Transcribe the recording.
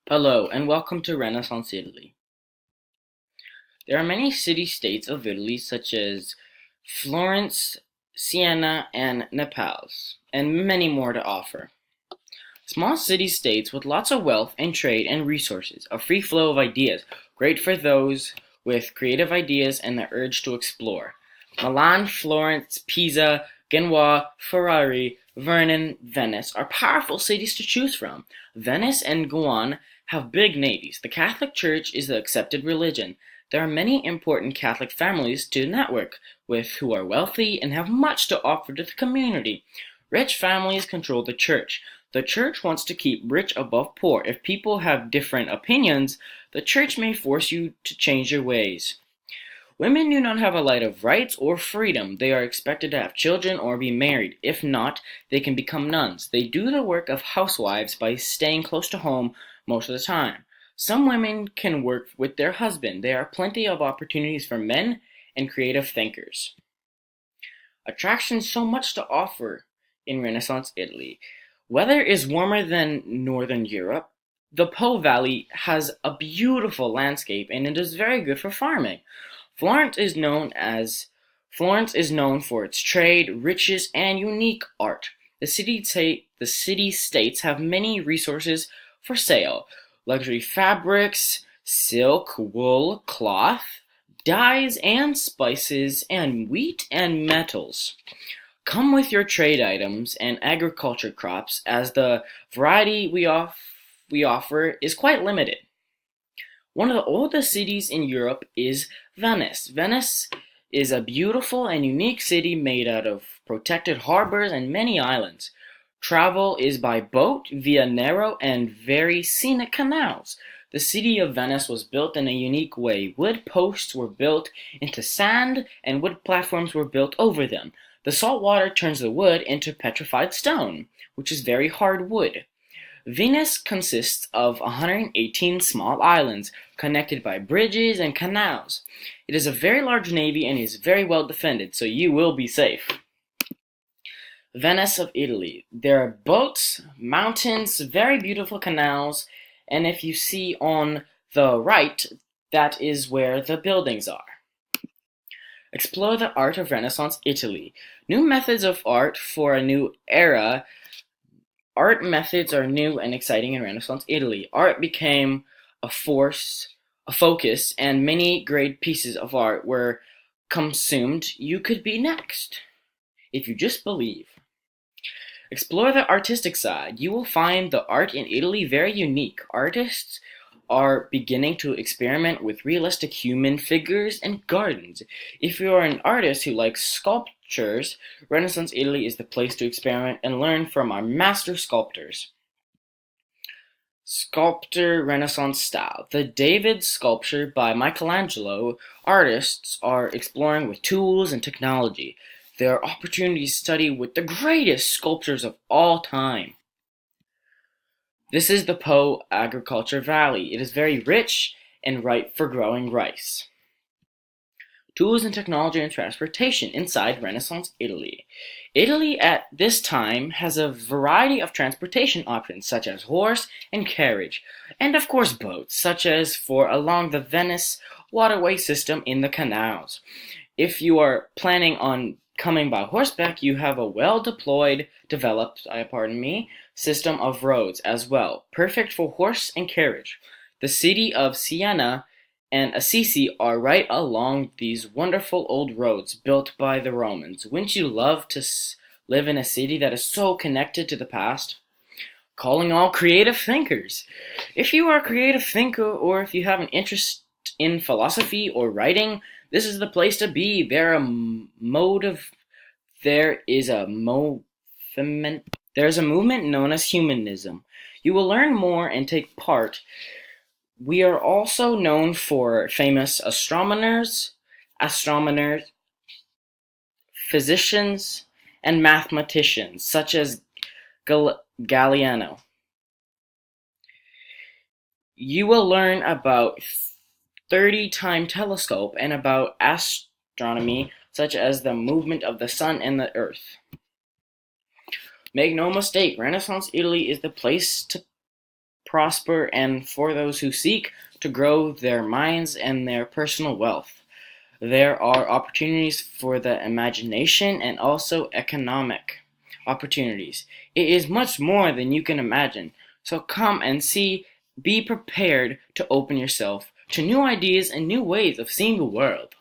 Hello, and welcome to Renaissance Italy. There are many city-states of Italy, such as Florence, Siena, and Naples, and many more to offer. Small city-states with lots of wealth and trade and resources, a free flow of ideas, great for those with creative ideas and the urge to explore. Milan, Florence, Pisa, Genoa, Ferrari, Vernon, Venice are powerful cities to choose from. Venice and Goan have big navies. The Catholic Church is the accepted religion. There are many important Catholic families to network with who are wealthy and have much to offer to the community. Rich families control the church. The church wants to keep rich above poor. If people have different opinions, the church may force you to change your ways. Women do not have a lot of rights or freedom. They are expected to have children or be married. If not, they can become nuns. They do the work of housewives by staying close to home most of the time. Some women can work with their husband. There are plenty of opportunities for men and creative thinkers. Attractions so much to offer in Renaissance Italy. Weather is warmer than Northern Europe. The Po Valley has a beautiful landscape and it is very good for farming. Florence is known as Florence is known for its trade, riches, and unique art. The city-states have many resources for sale: luxury fabrics, silk, wool, cloth, dyes and spices, and wheat and metals. Come with your trade items and agriculture crops, as the variety we offer is quite limited. One of the oldest cities in Europe is Venice. Venice is a beautiful and unique city made out of protected harbors and many islands. Travel is by boat via narrow and very scenic canals. The city of Venice was built in a unique way. Wood posts were built into sand and wood platforms were built over them. The salt water turns the wood into petrified stone, which is very hard wood. Venice consists of 118 small islands, connected by bridges and canals. It is a very large navy and is very well defended, so you will be safe. Venice of Italy. There are boats, mountains, very beautiful canals, and if you see on the right, that is where the buildings are. Explore the art of Renaissance Italy. New methods of art for a new era. Art methods are new and exciting in Renaissance Italy. Art became a focus, and many great pieces of art were consumed. You could be next, if you just believe. Explore the artistic side. You will find the art in Italy very unique. Artists are beginning to experiment with realistic human figures and gardens. If you are an artist who likes sculptures, Renaissance Italy is the place to experiment and learn from our master sculptors. Sculptor Renaissance style. The David sculpture by Michelangelo. Artists are exploring with tools and technology. There are opportunities to study with the greatest sculptors of all time. This is the Po Agriculture Valley. It is very rich and ripe for growing rice. Tools and technology and transportation inside Renaissance Italy. Italy at this time has a variety of transportation options, such as horse and carriage, and of course boats, such as for along the Venice waterway system in the canals. If you are planning on coming by horseback, you have a developed system of roads as well, perfect for horse and carriage. The city of Siena and Assisi are right along these wonderful old roads built by the Romans. Wouldn't you love to live in a city that is so connected to the past? Calling all creative thinkers. If you are a creative thinker or if you have an interest in philosophy or writing, this is the place to be. There is a movement known as humanism. You will learn more and take part. We are also known for famous astronomers, physicians, and mathematicians, such as Galileo. You will learn about 30-time telescope and about astronomy, such as the movement of the sun and the earth. Make no mistake, Renaissance Italy is the place to prosper and for those who seek to grow their minds and their personal wealth. There are opportunities for the imagination and also economic opportunities. It is much more than you can imagine. So come and see, be prepared to open yourself to new ideas and new ways of seeing the world.